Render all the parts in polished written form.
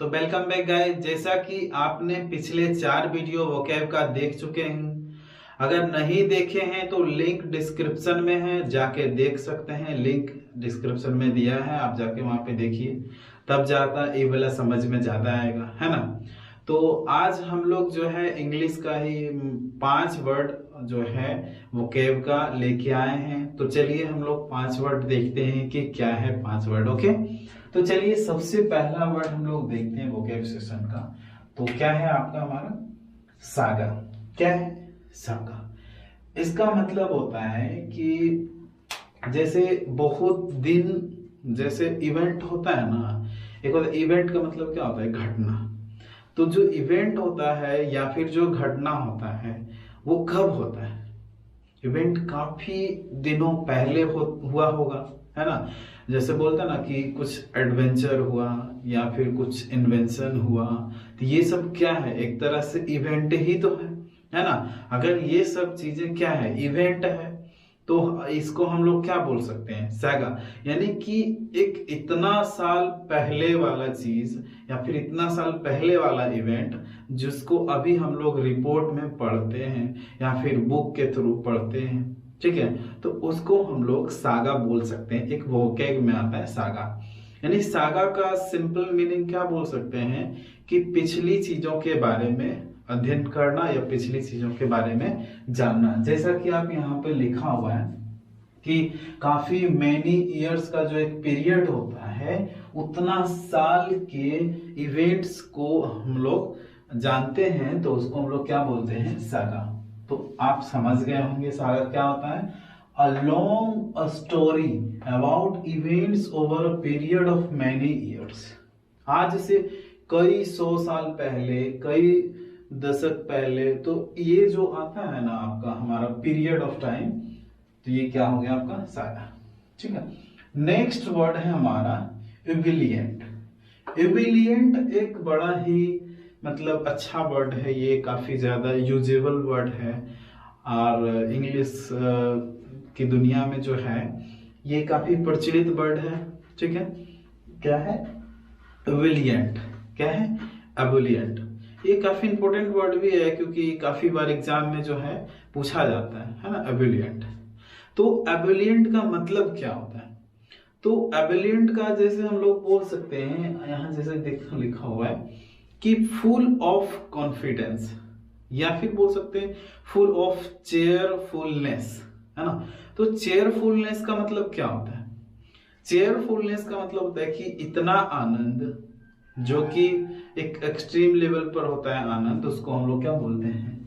तो welcome back guys. जैसा कि आपने पिछले 4 वीडियो वोकैब का देख चुके हैं, अगर नहीं देखे हैं तो लिंक डिस्क्रिप्शन में है, जाके देख सकते हैं। लिंक डिस्क्रिप्शन में दिया है, आप जाके वहां पे देखिए, तब जाता ये वाला समझ में ज्यादा आएगा, है ना। तो आज हम लोग जो है इंग्लिश का ही 5 वर्ड जो है वोकैब का लेके आए हैं। तो चलिए हम लोग 5 वर्ड देखते हैं कि क्या है 5 वर्ड। ओके, तो चलिए सबसे पहला वर्ड हम लोग देखते हैं वोकैब सेशन का। तो क्या है आपका हमारा सागा। क्या है सागा? इसका मतलब होता है कि जैसे बहुत दिन, जैसे इवेंट होता है ना, एक होता है इवेंट का मतलब क्या होता है घटना। तो जो इवेंट होता है या फिर जो घटना होता है वो कब होता है? इवेंट काफी दिनों पहले हुआ होगा, है ना। जैसे बोलते हैं ना कि कुछ एडवेंचर हुआ या फिर कुछ इन्वेंशन हुआ, तो ये सब क्या है? एक तरह से इवेंट ही तो है ना। अगर ये सब चीजें क्या है, इवेंट है, तो इसको हम लोग क्या बोल सकते हैं? सैगा। यानी कि एक इतना साल पहले वाला चीज या फिर इतना साल पहले वाला इवेंट जिसको अभी हम लोग रिपोर्ट में पढ़ते हैं या फिर बुक के थ्रू पढ़ते हैं, ठीक है, तो उसको हम लोग सागा बोल सकते हैं। एक वोकैब में आता है सागा। यानी सागा का सिंपल मीनिंग क्या बोल सकते हैं कि पिछली चीजों के बारे में अध्ययन करना या पिछली चीजों के बारे में जानना। जैसा कि आप यहाँ पे लिखा हुआ है कि काफी मेनी इयर्स का जो एक पीरियड होता है, उतना साल के इवेंट्स को हम लोग जानते हैं, तो उसको हम लोग क्या बोलते हैं? सागा। तो आप समझ गए होंगे सागा क्या होता है। A long a story about events over a period of many years। आज से कई 100 साल पहले, कई दशक पहले, तो ये जो आता है ना आपका हमारा पीरियड ऑफ टाइम, तो ये क्या हो गया आपका सागा। ठीक है, नेक्स्ट वर्ड है हमारा एबिलिएंट। एबिलिएंट एक बड़ा ही मतलब अच्छा वर्ड है, ये काफी ज्यादा यूजेबल वर्ड है और इंग्लिश की दुनिया में जो है ये काफी प्रचलित वर्ड है। ठीक है, क्या है? एबिलिएंट। क्या है? एबिलिएंट। ये काफी इंपॉर्टेंट वर्ड भी है क्योंकि काफी बार एग्जाम में जो है पूछा जाता है ना, एबिलिएंट। तो एबिलिएंट का मतलब क्या होता है? तो एबिलिएंट का जैसे हम लोग बोल सकते हैं, यहाँ जैसे देखो लिखा हुआ है कि फुल ऑफ कॉन्फिडेंस, या फिर बोल सकते हैं फुल ऑफ चेयरफुलनेस, है ना। तो चेयरफुलनेस का मतलब क्या होता है? चेयरफुलनेस का मतलब होता है कि इतना आनंद जो कि एक एक्सट्रीम लेवल पर होता है आनंद, उसको हम लोग क्या बोलते हैं?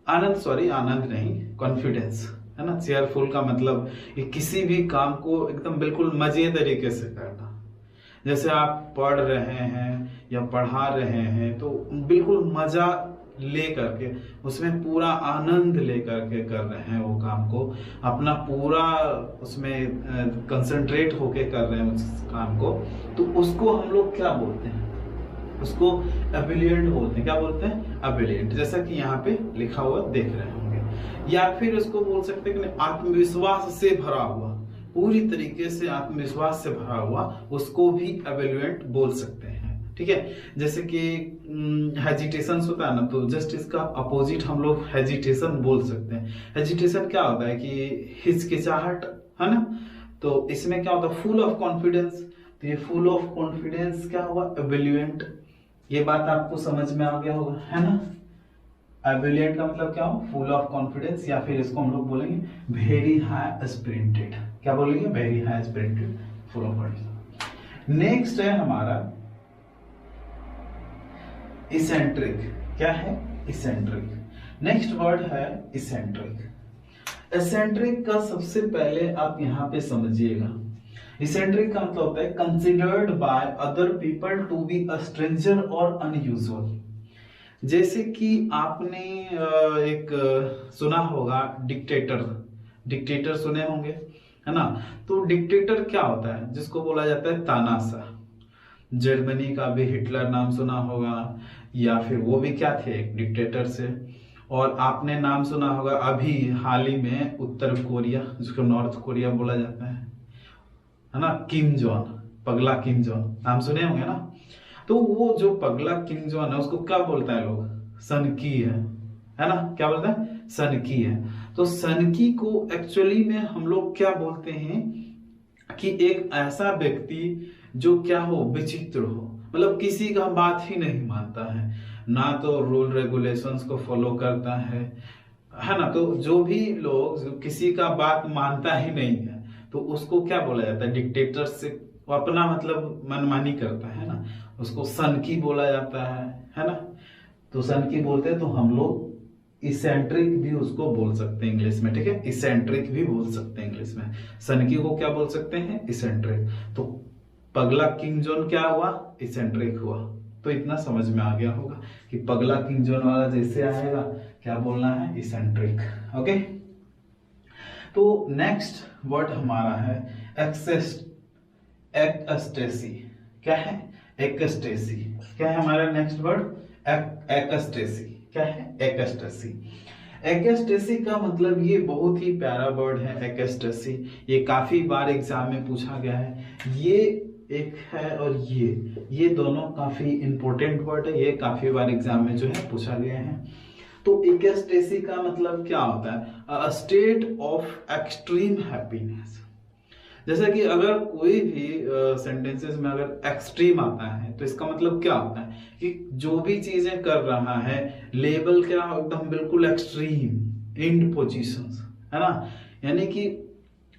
आनंद, सॉरी आनंद नहीं, कॉन्फिडेंस, है ना। चेयरफुल का मतलब कि किसी भी काम को एकदम बिल्कुल मजे तरीके से करना। जैसे आप पढ़ रहे हैं या पढ़ा रहे हैं तो बिल्कुल मजा ले करके, उसमें पूरा आनंद ले करके कर रहे हैं वो काम को, अपना पूरा उसमें कंसंट्रेट होके कर रहे हैं उस काम को, तो उसको हम लोग क्या बोलते हैं? उसको एबिलिएंट बोलते हैं। क्या बोलते हैं? एबिलिएंट। जैसा कि यहाँ पे लिखा हुआ देख रहे होंगे। या फिर उसको बोल सकते हैं कि आत्मविश्वास से भरा हुआ, पूरी तरीके से आत्मविश्वास से भरा हुआ, उसको भी एबिलिएंट बोल सकते हैं। ठीक है, जैसे कि हेजिटेशन होता है ना, तो जस्ट इसका अपोजिट हम लोग हेजिटेशन बोल सकते हैं। हेजिटेशन क्या होता है कि हिचकिचाहट, है ना। तो इसमें क्या होता है? Full of confidence. तो ये फुल ऑफ कॉन्फिडेंस क्या हुआ? एबिलिएंट। ये बात आपको समझ में आ गया होगा, है ना। एबिलिएंट का मतलब क्या हो? फुल ऑफ कॉन्फिडेंस, या फिर इसको हम लोग बोलेंगे वेरी हाई स्पिरिटेड। क्या बोलेंगे? Very high spirited, full of confidence. Next है हमारा इसेंट्रिक। क्या है? इसेंट्रिक। नेक्स्ट वर्ड है इसेंट्रिक। इसेंट्रिक का सबसे पहले आप यहां पे समझिएगा, इसेंट्रिक का मतलब होता है considered by other people to be a stranger और अनयूजुअल। जैसे कि आपने एक सुना होगा डिक्टेटर, डिक्टेटर सुने होंगे, है ना। तो डिक्टेटर क्या होता है? जिसको बोला जाता है तानाशाह। जर्मनी का भी हिटलर नाम सुना होगा, या फिर वो भी क्या थे? एक डिक्टेटर से। और आपने नाम सुना होगा अभी हाल ही में उत्तर कोरिया, जिसको नॉर्थ कोरिया बोला जाता है ना, किम जोन, पगला किम जोन, नाम सुने होंगे ना। तो वो जो पगला किंग जॉन है उसको क्या बोलता है लोग, सनकी है ना, क्या बोलता है, सनकी है। तो सनकी को एक्चुअली में हम लोग क्या बोलते हैं कि एक ऐसा व्यक्ति जो क्या हो, विचित्र हो, मतलब किसी का बात ही नहीं मानता है, ना तो रूल रेगुलेशंस को फॉलो करता है ना। तो जो भी लोग जो किसी का बात मानता ही नहीं है तो उसको क्या बोला जाता है, डिक्टेटरशिप, वो अपना मतलब मनमानी करता है ना, उसको सनकी बोला जाता है ना। तो सनकी बोलते हैं, तो हम लोग इसेंट्रिक भी उसको बोल सकते हैं इंग्लिश में, ठीक है, इसेंट्रिक भी बोल सकते हैं इंग्लिश में। सनकी को क्या बोल सकते हैं, इसेंट्रिक। तो पगला किंग जॉन क्या हुआ, इसेंट्रिक हुआ। तो इतना समझ में आ गया होगा कि पगला किंग जॉन वाला जैसे आएगा क्या बोलना है, इसेंट्रिक। ओके, तो नेक्स्ट वर्ड हमारा है एक्सटेसी। क्या है, एक्सटेसी। क्या है हमारा नेक्स्ट वर्ड, एक्सटेसी। क्या है, एक्सटेसी। एक्सटेसी का मतलब ये बहुत ही प्यारा वर्ड है, एक्सटेसी। ये काफी बार एग्जाम में पूछा गया है। ये एक है और ये दोनों काफी इंपॉर्टेंट वर्ड है, ये काफी बार एग्जाम में जो है पूछा गया है। तो एक्सटेसी का मतलब क्या होता है, a state of extreme happiness. जैसे कि अगर कोई भी सेंटेंसेस में अगर एक्सट्रीम आता है तो इसका मतलब क्या होता है कि जो भी चीजें कर रहा है लेवल क्या एकदम बिल्कुल एक्सट्रीम एंड पोजीशंस, है ना। यानी कि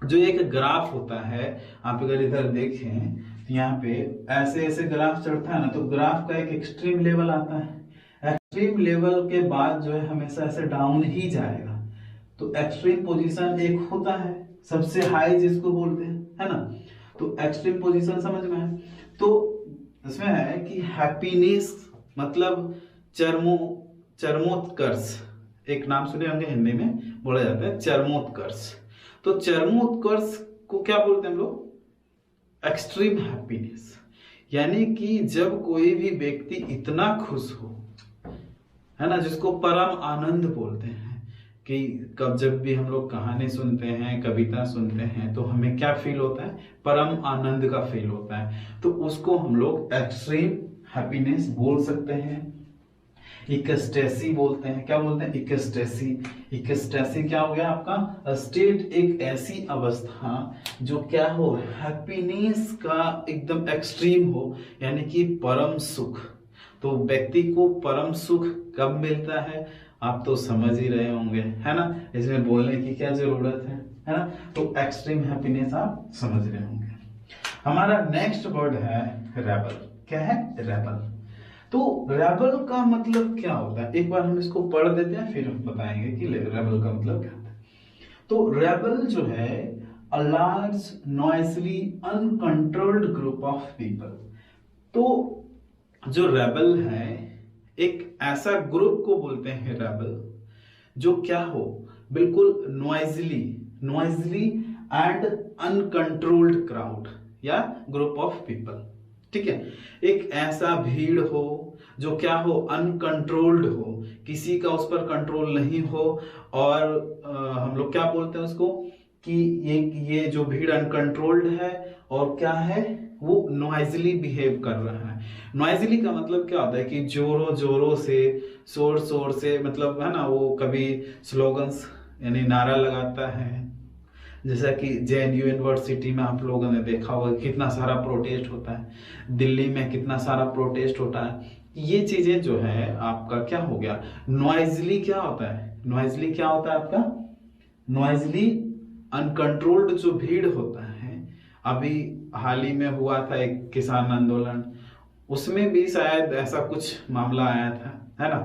जो एक ग्राफ होता है, आप अगर इधर देखें यहाँ पे ऐसे ऐसे ग्राफ चढ़ता है ना, तो ग्राफ का एक एक्सट्रीम लेवल आता है, एक्सट्रीम लेवल के बाद जो है हमेशा ऐसे डाउन ही जाएगा। तो एक्सट्रीम पोजीशन एक होता है, सबसे हाई जिसको बोलते हैं, है ना। तो एक्सट्रीम पोजीशन समझ में है। तो इसमें है कि हैप्पीनेस मतलब चरमोत्कर्ष, एक नाम सुने होंगे, हिंदी में बोला जाता है चरमोत्कर्ष। तो चरमोत्कर्ष को क्या बोलते हैं हम लोग, एक्सट्रीम हैप्पीनेस। यानी कि जब कोई भी व्यक्ति इतना खुश हो, है ना, जिसको परम आनंद बोलते हैं, कि कब जब भी हम लोग कहानी सुनते हैं, कविता सुनते हैं, तो हमें क्या फील होता है, परम आनंद का फील होता है। तो उसको हम लोग एक्सट्रीम हैप्पीनेस बोल सकते हैं, इक्स्टेसी बोलते हैं। क्या बोलते हैं, इक्स्टेसी। इक्स्टेसी क्या हो गया आपका, स्टेट, एक ऐसी अवस्था जो क्या हो, हैप्पीनेस का एकदम एक्सट्रीम हो, यानी कि परम सुख। तो व्यक्ति को परम सुख कब मिलता है, आप तो समझ ही रहे होंगे, है ना, इसमें बोलने की क्या जरूरत है ना। तो एक्सट्रीम हैप्पीनेस आप समझ रहे होंगे। हमारा नेक्स्ट वर्ड है रेबल। क्या है, रेबल। तो रेबल का मतलब क्या होता है, एक बार हम इसको पढ़ देते हैं फिर हम बताएंगे कि रेबल का मतलब क्या होता है। तो रेबल जो है, a large Noisli uncontrolled group of people. तो जो रेबल है, एक ऐसा ग्रुप को बोलते हैं रेबल, जो क्या हो, बिल्कुल नॉइजली एंड अनकंट्रोल्ड क्राउड या ग्रुप ऑफ पीपल। ठीक है, एक ऐसा भीड़ हो जो क्या हो, अनकंट्रोल्ड हो, किसी का उस पर कंट्रोल नहीं हो, और हम लोग क्या बोलते हैं उसको कि ये जो भीड़ अनकंट्रोल्ड है और क्या है, वो नॉइजली बिहेव कर रहा है। नॉइजली का मतलब क्या होता है कि जोरों जोरों से, शोर शोर से, मतलब है ना, वो कभी स्लोगन्स यानी नारा लगाता है। जैसा कि JNU यूनिवर्सिटी में आप लोगों ने देखा होगा कितना सारा प्रोटेस्ट होता है, दिल्ली में कितना सारा प्रोटेस्ट होता है। ये चीजें जो है आपका क्या हो गया, नॉइजली। क्या होता है नॉइजली, क्या होता है आपका नॉइजली, अनकंट्रोल्ड जो भीड़ होता है। अभी हाल ही में हुआ था एक किसान आंदोलन, उसमें भी शायद ऐसा कुछ मामला आया था, है ना।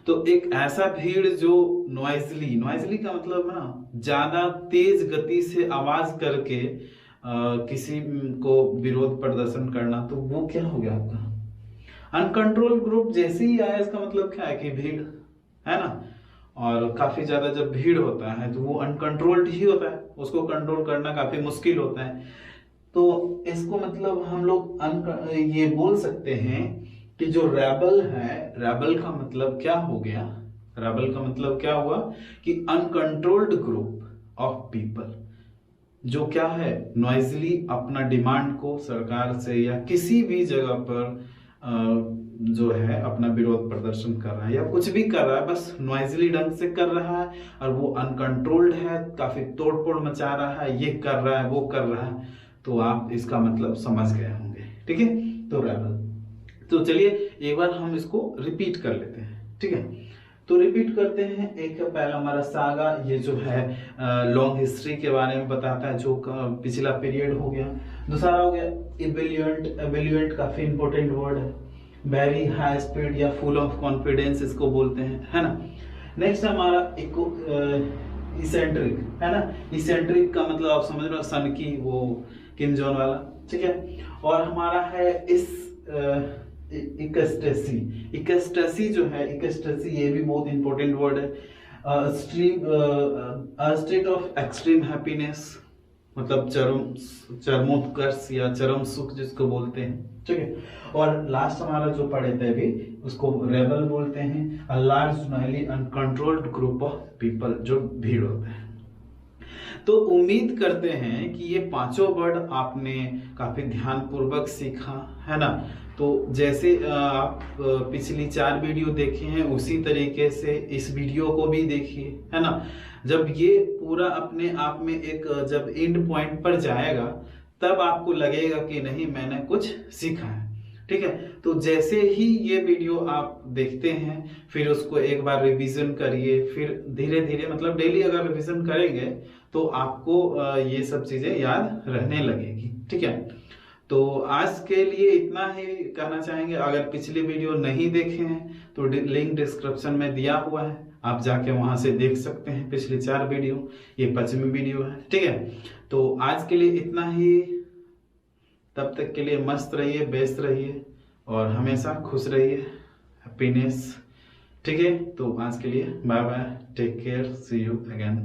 तो एक ऐसा भीड़ जो नॉइजली का मतलब ना ज्यादा तेज गति से आवाज करके किसी को विरोध प्रदर्शन करना, तो वो क्या हो गया आपका अनकंट्रोल ग्रुप। जैसे ही आया इसका मतलब क्या है कि भीड़, है ना। और काफी ज्यादा जब भीड़ होता है तो वो अनकंट्रोल्ड ही होता है, उसको कंट्रोल करना काफी मुश्किल होता है। तो इसको मतलब हम लोग ये बोल सकते हैं कि जो रेबल है, रेबल का मतलब क्या हो गया, रेबल का मतलब क्या हुआ कि अनकंट्रोल्ड ग्रुप ऑफ पीपल। जो क्या है नॉइजली अपना डिमांड को सरकार से या किसी भी जगह पर जो है अपना विरोध प्रदर्शन कर रहा है या कुछ भी कर रहा है, बस नॉइजली ढंग से कर रहा है और वो अनकंट्रोल्ड है, काफी तोड़फोड़ मचा रहा है, ये कर रहा है वो कर रहा है, तो आप इसका मतलब समझ गए होंगे। ठीक है, तो रेबल, तो चलिए एक बार हम इसको रिपीट कर लेते हैं। ठीक है, तो रिपीट करते हैं। एक पहला हमारा सागा, ये जो है लॉन्ग हिस्ट्री के बारे में बताता है, जो पिछला पीरियड हो गया। दूसरा हो गया इवेल्युएंट, इवेल्युएंट काफी इंपॉर्टेंट वर्ड है। वेरी हाई स्पीड या फुल ऑफ कॉन्फिडेंस इसको बोलते हैं, है ना। नेक्स्ट हमारा इसेंट्रिक, है ना। इसेंट्रिक का मतलब आप समझ रहे हो, सन की वो किम जोन वाला। ठीक है, और हमारा है इकस्टेसी। इकस्टेसी जो है, इकस्टेसी ये भी बहुत इंपॉर्टेंट वर्ड है। स्टेट ऑफ एक्सट्रीम हैप्पीनेस, मतलब चरमोत्कर्ष या चरम सुख जिसको बोलते हैं। ठीक है, और लास्ट हमारा जो पढ़े थे अभी, उसको रेबल बोलते हैं। A large noisy uncontrolled group of people, जो भीड़ होते हैं। तो उम्मीद करते हैं कि ये पांचों वर्ड आपने काफी ध्यान पूर्वक सीखा, है ना। तो जैसे आप पिछली 4 वीडियो देखे हैं उसी तरीके से इस वीडियो को भी देखिए, है ना। जब ये पूरा अपने आप में एक जब एंड पॉइंट पर जाएगा तब आपको लगेगा कि नहीं मैंने कुछ सीखा है। ठीक है, तो जैसे ही ये वीडियो आप देखते हैं फिर उसको एक बार रिवीजन करिए, फिर धीरे धीरे मतलब डेली अगर रिवीजन करेंगे तो आपको ये सब चीजें याद रहने लगेगी। ठीक है, तो आज के लिए इतना ही कहना चाहेंगे। अगर पिछली वीडियो नहीं देखे हैं तो लिंक डिस्क्रिप्शन में दिया हुआ है, आप जाके वहां से देख सकते हैं पिछली 4 वीडियो, ये 5वीं वीडियो है। ठीक है, तो आज के लिए इतना ही। तब तक के लिए मस्त रहिए, व्यस्त रहिए और हमेशा खुश रहिए, हैप्पीनेस। ठीक है, तो आज के लिए bye bye, take care, see you again.